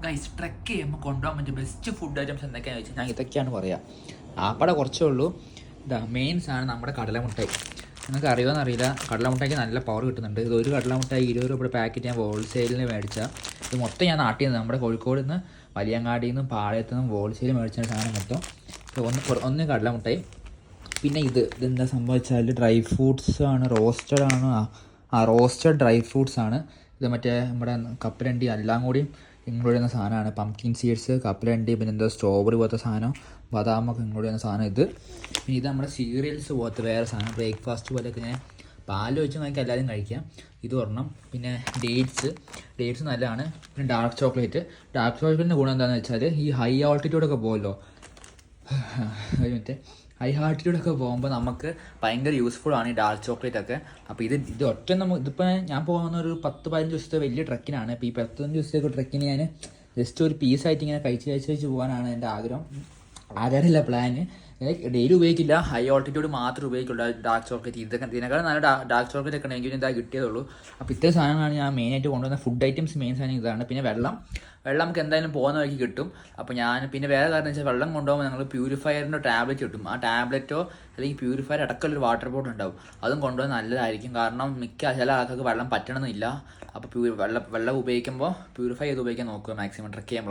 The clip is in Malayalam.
ഗൈസ് ട്രെക്ക് ചെയ്യുമ്പോൾ കൊണ്ടുപോകാൻ പറ്റിയ ബെസ്റ്റ് ഫുഡ് ഐറ്റംസ് എന്തൊക്കെയാണെന്ന് വെച്ചാൽ ഞാൻ ഇതൊക്കെയാണ് പറയുക. ആപ്പടെ കുറച്ചേ ഉള്ളൂ. ഇതാ മെയിൻ സാധനം നമ്മുടെ കടലമുട്ടായി. നിങ്ങൾക്ക് അറിയുമെന്ന് അറിയില്ല, കടലമുട്ടായിക്ക് നല്ല പവർ കിട്ടുന്നുണ്ട്. ഇത് ഒരു കടലമുട്ടായി 20 രൂപയുടെ പാക്കറ്റ് ഞാൻ ഹോൾസെയിലിന് മേടിച്ചാൽ ഇത് മൊത്തം ഞാൻ നാട്ടിൽ നിന്ന് നമ്മുടെ കോഴിക്കോട് നിന്ന് വലിയങ്ങാടിയിൽ നിന്നും പാളയത്തു നിന്നും ഹോൾസെയിൽ മേടിച്ച സാധനം മൊത്തം. ഒന്ന് കടലമുട്ടായി. പിന്നെ ഇതെന്താ സംഭവിച്ചാൽ ഡ്രൈ ഫ്രൂട്ട്സ് ആണ്, റോസ്റ്റഡ് ആണ്. റോസ്റ്റഡ് ഡ്രൈ ഫ്രൂട്ട്സ് ആണ്. ഇത് മറ്റേ നമ്മുടെ കപ്പലണ്ടി എല്ലാം കൂടി ഇൻക്ലൂഡ് ചെയ്യുന്ന സാധനമാണ്. പംകിൻ സീഡ്സ്, കപ്പലണ്ടി, പിന്നെ എന്താ സ്ട്രോബെറി പോലത്തെ സാധനം, ബദാമൊക്കെ ഇൻക്ലൂഡ് ചെയ്യുന്ന സാധനം ഇത്. പിന്നെ ഇത് നമ്മുടെ സീരിയൽസ് പോലത്തെ വേറെ സാധനം, ബ്രേക്ക്ഫാസ്റ്റ് പോലെയൊക്കെ ഞാൻ പാൽ വെച്ച് നമുക്ക് എല്ലാവരും കഴിക്കാം. ഇത് ഒരെണ്ണം. പിന്നെ ഡേറ്റ്സ് നല്ലതാണ്. പിന്നെ ഡാർക്ക് ചോക്ലേറ്റിൻ്റെ ഗുണം എന്താണെന്ന് വെച്ചാൽ ഈ ഹൈ ആൾട്ടിറ്റ്യൂഡൊക്കെ പോകുമല്ലോ, ഹൈ ആൾട്ടിറ്റ്യൂഡൊക്കെ പോകുമ്പോൾ നമുക്ക് ഭയങ്കര യൂസ്ഫുൾ ആണ് ഈ ഡാർക്ക് ചോക്ലേറ്റ് ഒക്കെ. അപ്പോൾ ഇത് ഒറ്റ ഇതിപ്പോൾ ഞാൻ പോകുന്ന ഒരു 10-15 ദിവസത്തെ വലിയ ട്രക്കിനാണ്. ഇപ്പോൾ ഈ 15 ദിവസത്തേക്ക് ട്രക്കിന് ഞാൻ ജസ്റ്റ് ഒരു പീസായിട്ട് ഇങ്ങനെ കഴിച്ച് പോകാനാണ് എൻ്റെ ആഗ്രഹമില്ല പ്ലാന്. ഡെയിലി ഉപയോഗിക്കില്ല, ഹൈ ഓൾട്ടിറ്റ്യൂഡ് മാത്രമേ ഉപയോഗിക്കുള്ളൂ ഡാർക്ക് ചോക്ലേറ്റ്. ഇതിനേക്കാളും നല്ല ഡാർക്ക് ചോക്ലേറ്റ് ഒക്കെ എനിക്ക് ഇതാ കിട്ടിയതുള്ളൂ. അപ്പോൾ ഇത്രയും സാധനങ്ങളാണ് ഞാൻ മെയിനായിട്ട് കൊണ്ടുവന്ന ഫുഡ് ഐറ്റംസ്. മെയിൻ സാധനം ഇതാണ്. പിന്നെ വെള്ളം നമുക്ക് എന്തായാലും പോകുന്ന വഴിക്ക് കിട്ടും. അപ്പോൾ ഞാൻ പിന്നെ വേറെ കാരണം വെച്ചാൽ വെള്ളം കൊണ്ടുപോകുമ്പോൾ ഞങ്ങൾ പ്യൂരിഫയറിൻ്റെ ടാബ്ലറ്റ് കിട്ടും. ആ ടാബ്ലറ്റോ അല്ലെങ്കിൽ പ്യൂരിഫയർ അടക്കമുള്ളൊരു വാട്ടർ ബോട്ടിൽ ഉണ്ടാവും, അതും കൊണ്ടുപോകാൻ നല്ലതായിരിക്കും. കാരണം ചില ആൾക്കാർക്ക് വെള്ളം പറ്റണമെന്നില്ല. അപ്പോൾ വെള്ളം ഉപയോഗിക്കുമ്പോൾ പ്യൂരിഫൈ ചെയ്ത് ഉപയോഗിക്കാൻ നോക്കുക മാക്സിമം ട്രക്ക് ചെയ്യുമ്പോൾ.